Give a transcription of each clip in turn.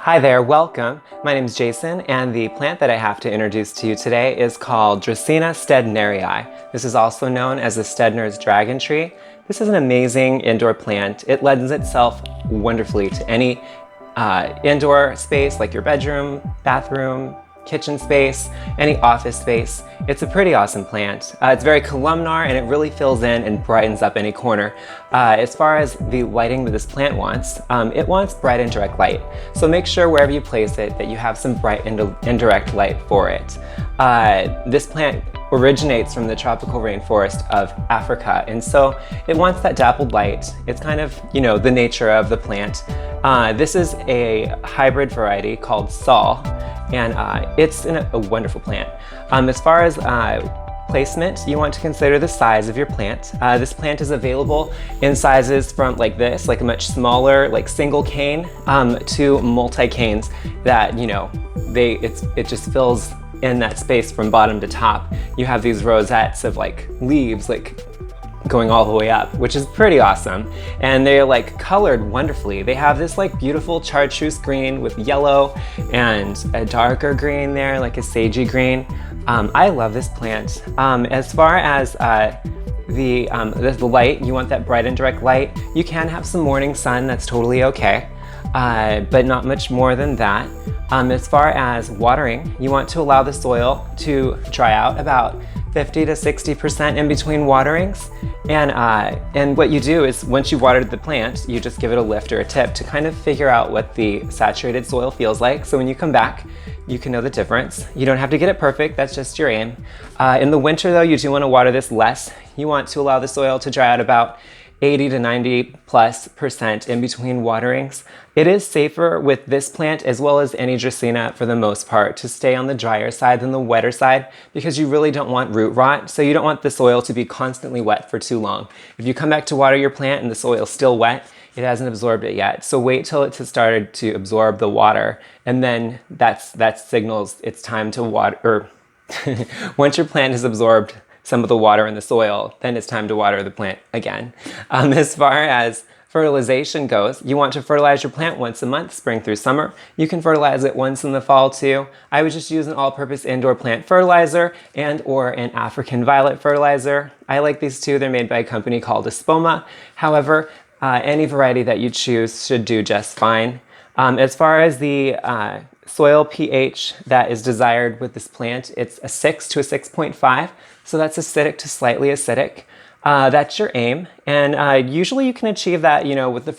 Hi there, welcome. My name is Jason, and the plant that I have to introduce to you today is called Dracaena steudnerii. This is also known as the Steudner's dragon tree. This is an amazing indoor plant. It lends itself wonderfully to any indoor space like your bedroom, bathroom, kitchen space, any office space. It's a pretty awesome plant. It's very columnar and it really fills in and brightens up any corner. As far as the lighting that this plant wants, it wants bright and direct light. So make sure wherever you place it that you have some bright and indirect light for it. This plant originates from the tropical rainforest of Africa, and so it wants that dappled light. It's kind of, the nature of the plant. This is a hybrid variety called Sol, and it's a wonderful plant. As far as placement, you want to consider the size of your plant. This plant is available in sizes from like this, like a much smaller, like single cane, to multi-canes that, it just fills in that space from bottom to top. You have these rosettes of like leaves like going all the way up, which is pretty awesome. And they're like colored wonderfully. They have this like beautiful chartreuse green with yellow and a darker green there, like a sagey green. I love this plant. As far as the light, you want that bright and direct light. You can have some morning sun, that's totally okay. But not much more than that. As far as watering, you want to allow the soil to dry out about 50 to 60% in between waterings. And what you do is once you've watered the plant, you just give it a lift or a tip to kind of figure out what the saturated soil feels like. So when you come back, you can know the difference. You don't have to get it perfect, that's just your aim. In the winter though, you do want to water this less. You want to allow the soil to dry out about 80 to 90+% in between waterings. It is safer with this plant as well as any Dracaena for the most part to stay on the drier side than the wetter side because you really don't want root rot, so you don't want the soil to be constantly wet for too long. If you come back to water your plant and the soil is still wet, it hasn't absorbed it yet. So wait till it has started to absorb the water, and then that signals it's time to water, or once your plant has absorbed some of the water in the soil, then it's time to water the plant again. As far as fertilization goes, you want to fertilize your plant once a month, spring through summer. You can fertilize it once in the fall too. I would just use an all-purpose indoor plant fertilizer and or an African violet fertilizer. I like these two. They're made by a company called Espoma. However, any variety that you choose should do just fine. As far as the soil pH that is desired with this plant, it's a 6 to a 6.5. So that's acidic to slightly acidic. That's your aim. And usually you can achieve that, with the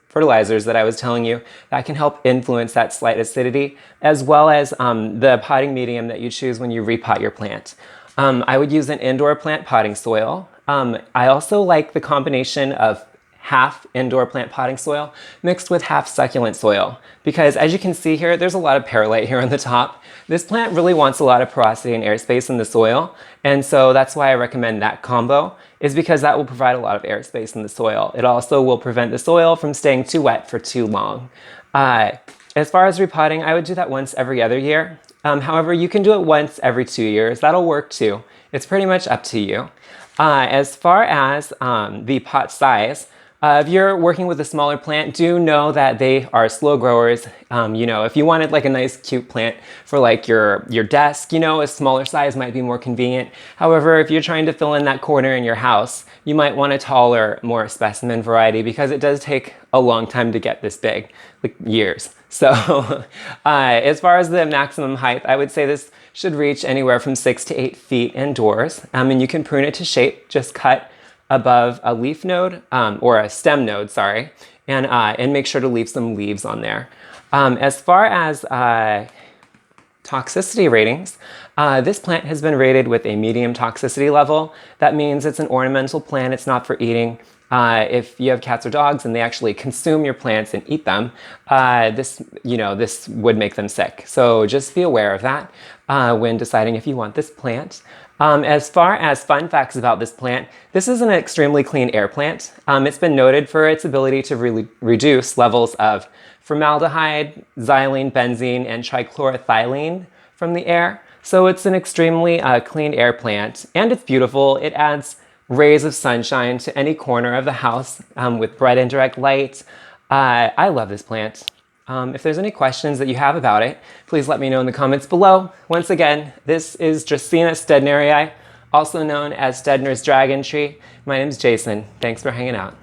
fertilizers that I was telling you. That can help influence that slight acidity, as well as the potting medium that you choose when you repot your plant. I would use an indoor plant potting soil. I also like the combination of half indoor plant potting soil mixed with half succulent soil, because as you can see here, there's a lot of perlite here on the top. This plant really wants a lot of porosity and airspace in the soil, and so that's why I recommend that combo, is because that will provide a lot of airspace in the soil. It also will prevent the soil from staying too wet for too long. As far as repotting, I would do that once every other year. However, you can do it once every 2 years. That'll work too. It's pretty much up to you. As far as the pot size, if you're working with a smaller plant, do know that they are slow growers. If you wanted like a nice cute plant for like your desk, a smaller size might be more convenient. However, if you're trying to fill in that corner in your house, you might want a taller, more specimen variety because it does take a long time to get this big, like years. So as far as the maximum height, I would say this should reach anywhere from 6 to 8 feet indoors. And you can prune it to shape, just cut above a leaf node, or a stem node, sorry, and make sure to leave some leaves on there. As far as toxicity ratings, this plant has been rated with a medium toxicity level. That means it's an ornamental plant, it's not for eating. If you have cats or dogs and they actually consume your plants and eat them, this would make them sick. So just be aware of that when deciding if you want this plant. As far as fun facts about this plant, this is an extremely clean air plant. It's been noted for its ability to really reduce levels of formaldehyde, xylene, benzene, and trichloroethylene from the air. So it's an extremely clean air plant, and it's beautiful. It adds rays of sunshine to any corner of the house with bright indirect light. I love this plant. If there's any questions that you have about it, please let me know in the comments below. Once again, this is Dracaena steudnerii, also known as Steudner's dragon tree. My name is Jason. Thanks for hanging out.